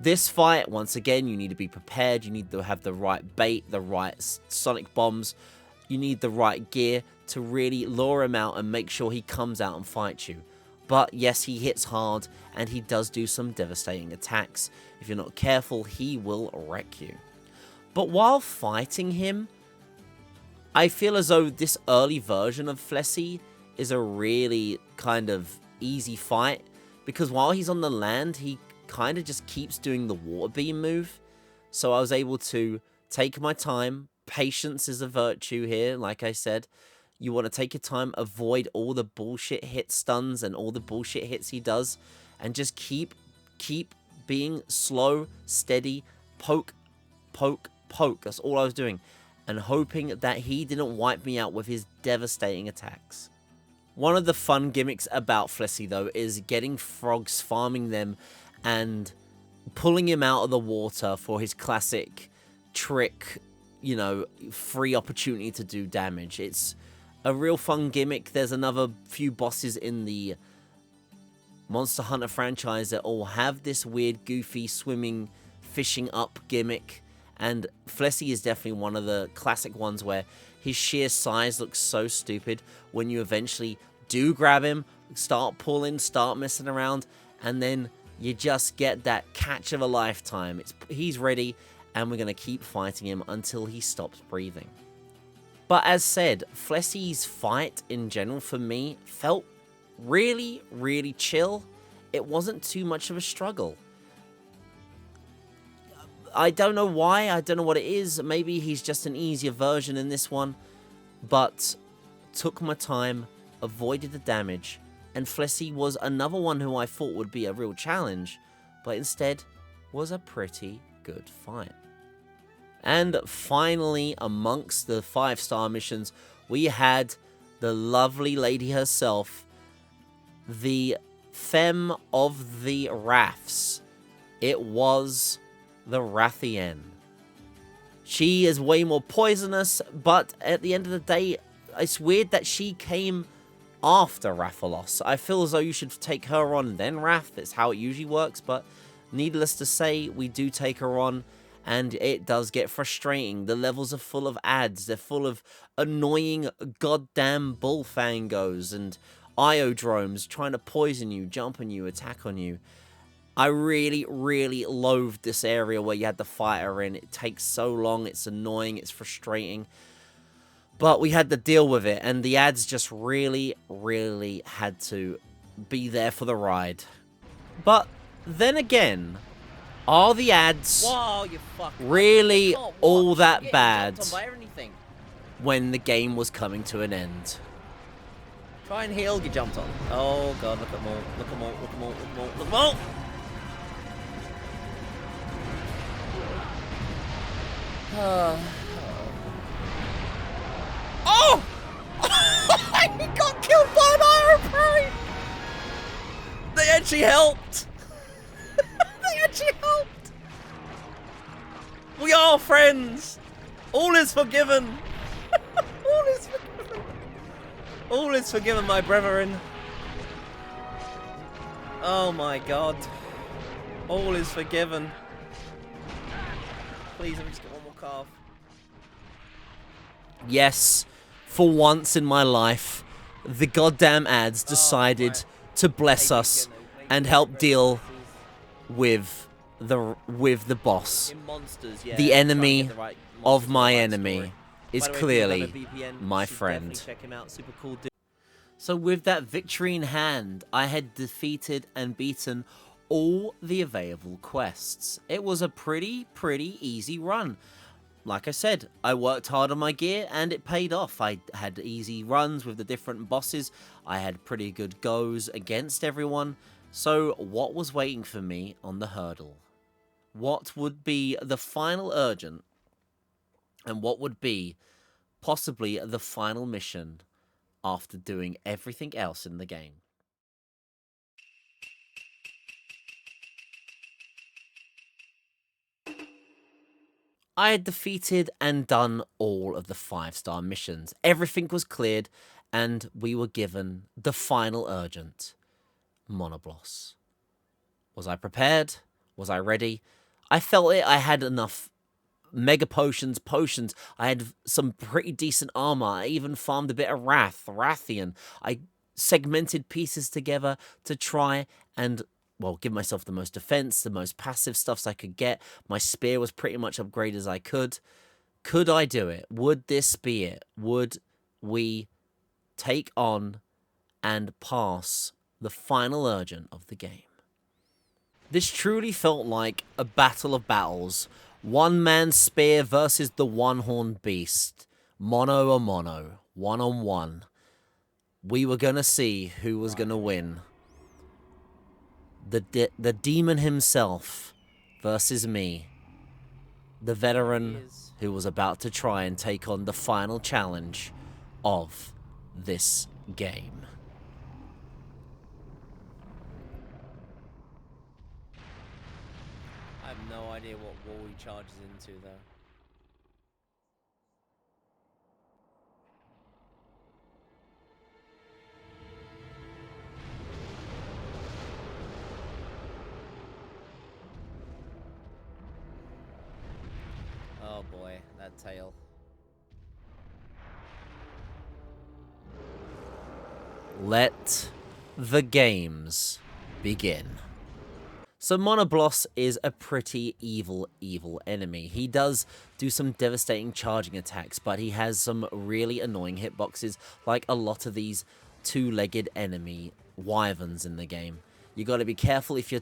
This fight, once again, you need to be prepared. You need to have the right bait, the right sonic bombs. You need the right gear to really lure him out and make sure he comes out and fights you. But yes, he hits hard, and he does do some devastating attacks. If you're not careful, he will wreck you. But while fighting him, I feel as though this early version of Flessie is a really kind of easy fight, because while he's on the land, he kind of just keeps doing the water beam move. So I was able to take my time. Patience is a virtue here, like I said. You want to take your time, avoid all the bullshit hit stuns and all the bullshit hits he does, and just keep being slow, steady, poke, poke, poke. That's all I was doing, and hoping that he didn't wipe me out with his devastating attacks. One of the fun gimmicks about Flessie, though, is getting frogs, farming them, and pulling him out of the water for his classic trick, you know, free opportunity to do damage. It's a real fun gimmick. There's another few bosses in the Monster Hunter franchise that all have this weird, goofy, swimming, fishing up gimmick. And Flessie is definitely one of the classic ones where his sheer size looks so stupid when you eventually do grab him, start pulling, start messing around, and then you just get that catch of a lifetime. He's ready, and we're going to keep fighting him until he stops breathing. But as said, Flessie's fight in general for me felt really, really chill. It wasn't too much of a struggle. I don't know why, I don't know what it is. Maybe he's just an easier version in this one, but took my time, avoided the damage, and Flessie was another one who I thought would be a real challenge, but instead was a pretty good fight. And finally, amongst the 5-star missions, we had the lovely lady herself, the femme of the Wraths. It was the Rathian. She is way more poisonous, but at the end of the day, it's weird that she came after Rathalos. I feel as though you should take her on, then Wrath. It's how it usually works, but needless to say, we do take her on, and it does get frustrating. The levels are full of ads. They're full of annoying goddamn bullfangos and iodromes trying to poison you, jump on you, attack on you. I really, really loathed this area where you had to fight her in. It takes so long, it's annoying, it's frustrating. But we had to deal with it, and the ads just really, really had to be there for the ride. But then again, are the ads really all that bad when the game was coming to an end? Try and heal, get jumped on. Oh god, look at them all, look at them all, look at them all, look at them all, look at them all! Oh! He got killed by an iron prey! They actually helped! They actually helped! We are friends! All is forgiven! All is forgiven! All is forgiven, my brethren. Oh my god. All is forgiven. Please, let me just get one more calf. Yes, for once in my life, the goddamn ads decided to bless us and help deal with the boss. In Monsters, yeah, The trying to enemy get the right of monsters with my the right enemy story. is By the way, if you don't clearly have a VPN, my you should friend. definitely check him out. Super cool dude. So with that victory in hand, I had defeated and beaten all the available quests. It was a pretty easy run. Like I said, I worked hard on my gear and it paid off. I had easy runs with the different bosses. I had pretty good goes against everyone. So what was waiting for me on the hurdle? What would be the final urgent? And what would be possibly the final mission after doing everything else in the game? I had defeated and done all of the 5-star missions. Everything was cleared, and we were given the final urgent, Monobloss. Was I prepared? Was I ready? I felt it. I had enough mega potions. I had some pretty decent armor. I even farmed a bit of Rathian. I segmented pieces together to try and, well, give myself the most defense, the most passive stuffs I could get. My spear was pretty much upgraded as I could. Could I do it? Would this be it? Would we take on and pass the final urgent of the game? This truly felt like a battle of battles. One man spear versus the one-horned beast. Mono a mono. One-on-one. We were going to see who was going to win. The demon himself versus me. The veteran who was about to try and take on the final challenge of this game. I have no idea what wall he charges into, though. Oh boy, that tail. Let the games begin. So Monobloss is a pretty evil enemy. He does do some devastating charging attacks, but he has some really annoying hitboxes, like a lot of these two-legged enemy wyverns in the game. You got to be careful if you're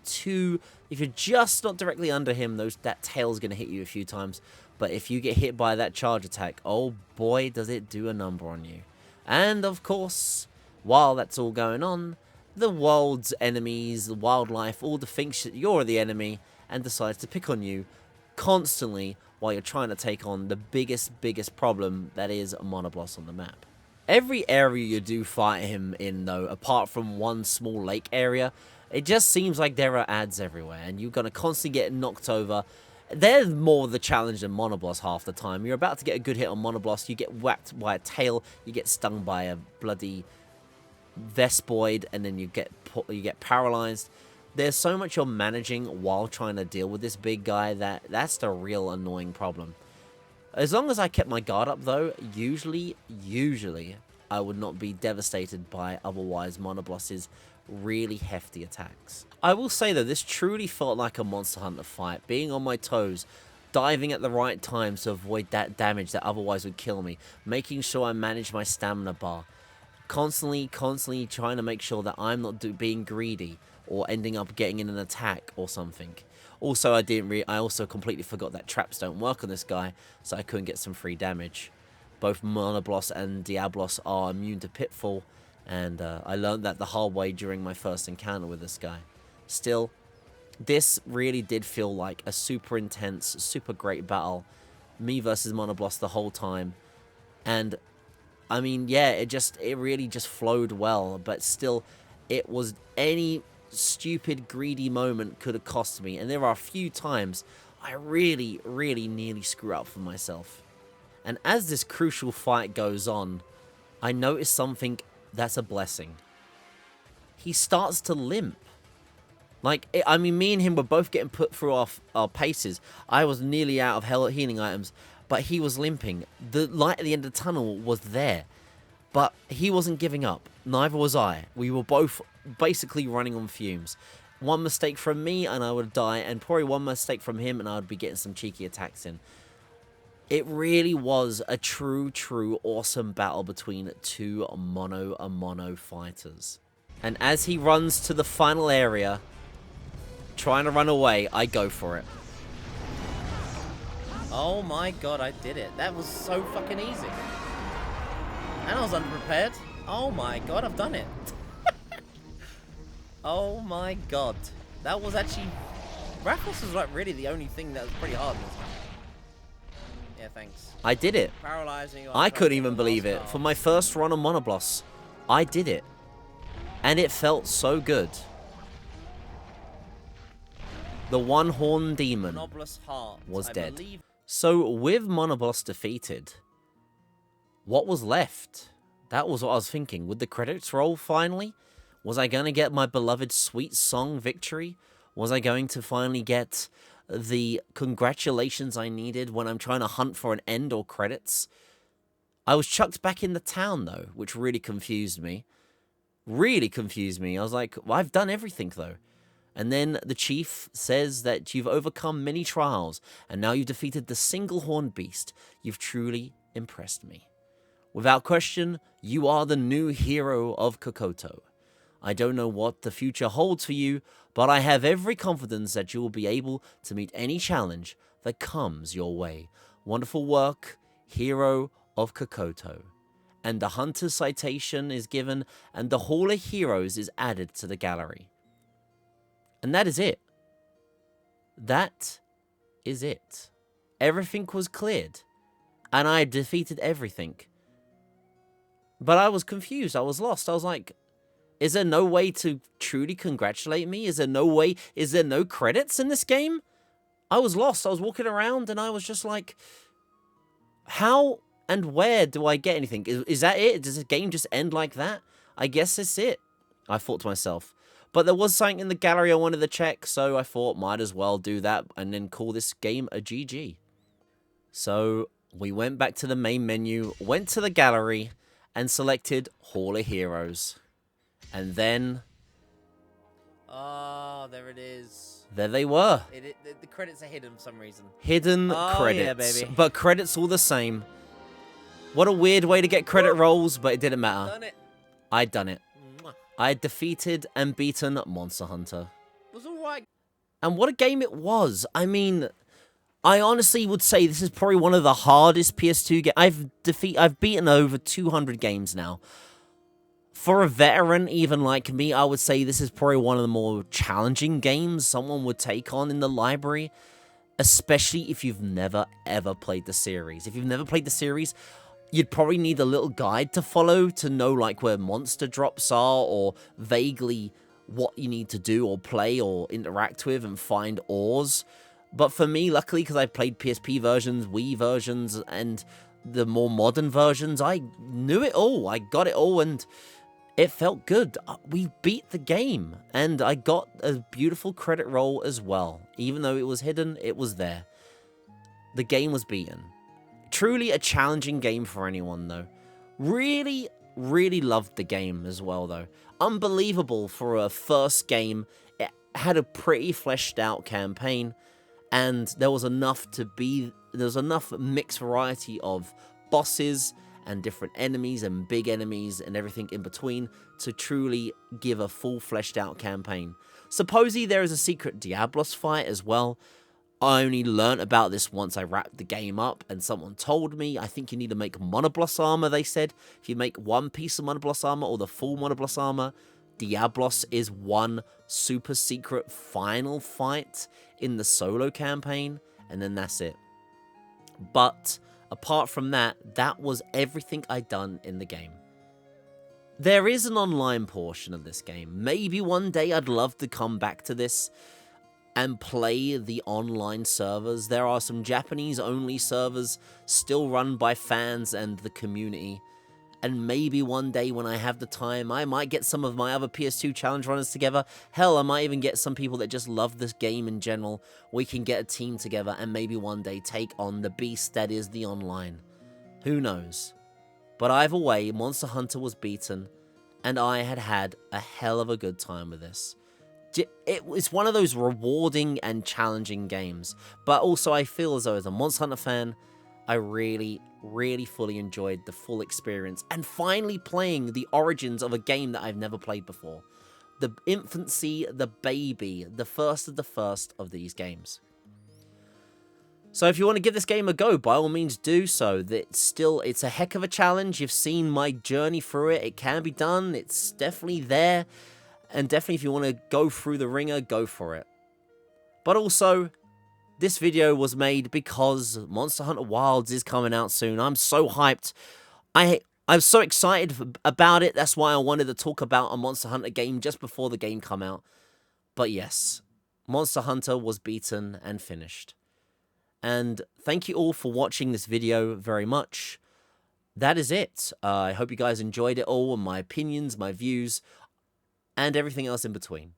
just not directly under him, that tail's going to hit you a few times. But if you get hit by that charge attack, oh boy, does it do a number on you. And of course, while that's all going on, the world's enemies, the wildlife, all the thinks that you're the enemy and decides to pick on you constantly while you're trying to take on the biggest problem that is Monobloss on the map. Every area you do fight him in, though, apart from one small lake area, it just seems like there are ads everywhere and you're going to constantly get knocked over. They're more the challenge than Monobloss half the time. You're about to get a good hit on Monobloss, you get whacked by a tail, you get stung by a bloody Vespoid, and then you get paralyzed. There's so much you're managing while trying to deal with this big guy that's the real annoying problem. As long as I kept my guard up, though, usually I would not be devastated by otherwise Monobloss's really hefty attacks. I will say, though, this truly felt like a Monster Hunter fight. Being on my toes, diving at the right times to avoid that damage that otherwise would kill me, making sure I manage my stamina bar, constantly trying to make sure that I'm not being greedy or ending up getting in an attack or something. Also, I also completely forgot that traps don't work on this guy, so I couldn't get some free damage. Both Monobloss and Diablos are immune to Pitfall, and I learned that the hard way during my first encounter with this guy. Still, this really did feel like a super intense, super great battle. Me versus Monobloss the whole time. And I mean, yeah, it really just flowed well, but still, it was any stupid, greedy moment could have cost me, and there are a few times I really nearly screw up for myself. And as this crucial fight goes on, I noticed something that's a blessing. He starts to limp. Like, I mean, me and him were both getting put through our paces. I was nearly out of healing items, but he was limping. The light at the end of the tunnel was there, but he wasn't giving up. Neither was I. We were both basically running on fumes. One mistake from me and I would die, and probably one mistake from him and I would be getting some cheeky attacks in. It really was a true awesome battle between two mono fighters. And as he runs to the final area, trying to run away, I go for it. Oh my god, I did it. That was so fucking easy. And I was unprepared. Oh my god, I've done it. Oh my god. That was actually... Rathalos was like really the only thing that was pretty hard in this one. Yeah, thanks. I did it. Paralyzing you. I couldn't even believe it. For my first run on Monobloss, I did it. And it felt so good. The one-horn demon was dead. So with Monobloss defeated, what was left? That was what I was thinking. Would the credits roll finally? Was I going to get my beloved sweet song victory? Was I going to finally get the congratulations I needed when I'm trying to hunt for an end or credits? I was chucked back in the town though, which really confused me. Really confused me. I was like, well, I've done everything though. And then the chief says that you've overcome many trials, and now you've defeated the single-horned beast. You've truly impressed me. Without question, you are the new hero of Kokoto. I don't know what the future holds for you, but I have every confidence that you will be able to meet any challenge that comes your way. Wonderful work, hero of Kokoto. And the Hunter's citation is given, and the Hall of Heroes is added to the gallery. And that is it. That is it. Everything was cleared. And I defeated everything. But I was confused. I was lost. I was like, is there no way to truly congratulate me? Is there no way? Is there no credits in this game? I was lost. I was walking around and I was just like, how and where do I get anything? Is that it? Does the game just end like that? I guess that's it, I thought to myself. But there was something in the gallery I wanted to check, so I thought might as well do that and then call this game a GG. So we went back to the main menu, went to the gallery, and selected Hall of Heroes. And then... oh, there it is. There they were. The credits are hidden for some reason. Hidden credits. Yeah, baby. But credits all the same. What a weird way to get credit rolls, but it didn't matter. Done it. I'd done it. I had defeated and beaten Monster Hunter. It was alright. And what a game it was. I mean, I honestly would say this is probably one of the hardest PS2 games. I've beaten over 200 games now. For a veteran, even like me, I would say this is probably one of the more challenging games someone would take on in the library. Especially if you've never, ever played the series. If you've never played the series, you'd probably need a little guide to follow to know like where monster drops are or vaguely what you need to do or play or interact with and find ores. But for me, luckily, because I played PSP versions, Wii versions, and the more modern versions, I knew it all. I got it all and it felt good. We beat the game and I got a beautiful credit roll as well. Even though it was hidden, it was there. The game was beaten. Truly a challenging game for anyone, though. Really, really loved the game as well, though. Unbelievable for a first game. It had a pretty fleshed out campaign, and there was enough mixed variety of bosses and different enemies and big enemies and everything in between to truly give a full fleshed out campaign. Supposedly there is a secret Diablos fight as well. I only learnt about this once I wrapped the game up and someone told me. I think you need to make Monobloss armor, they said. If you make one piece of Monobloss armor or the full Monobloss armor, Diablos is one super secret final fight in the solo campaign, and then that's it. But apart from that, that was everything I'd done in the game. There is an online portion of this game. Maybe one day I'd love to come back to this and play the online servers. There are some Japanese-only servers still run by fans and the community. And maybe one day when I have the time, I might get some of my other PS2 challenge runners together. Hell, I might even get some people that just love this game in general. We can get a team together and maybe one day take on the beast that is the online. Who knows? But either way, Monster Hunter was beaten, and I had a hell of a good time with this. It's one of those rewarding and challenging games, but also I feel as though as a Monster Hunter fan, I really, really fully enjoyed the full experience and finally playing the origins of a game that I've never played before. The infancy, the baby, the first of these games. So if you want to give this game a go, by all means do so. It's a heck of a challenge. You've seen my journey through it. It can be done. It's definitely there. And definitely if you want to go through the ringer, go for it. But also, this video was made because Monster Hunter Wilds is coming out soon. I'm so hyped. I'm so excited about it. That's why I wanted to talk about a Monster Hunter game just before the game come out. But yes, Monster Hunter was beaten and finished. And thank you all for watching this video very much. That is it. I hope you guys enjoyed it all, and my opinions, my views, and everything else in between.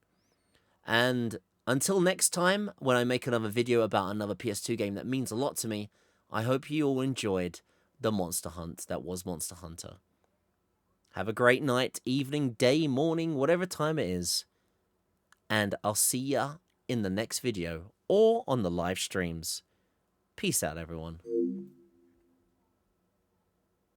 And until next time, when I make another video about another PS2 game that means a lot to me, I hope you all enjoyed the monster hunt that was Monster Hunter. Have a great night, evening, day, morning, whatever time it is. And I'll see ya in the next video or on the live streams. Peace out, everyone.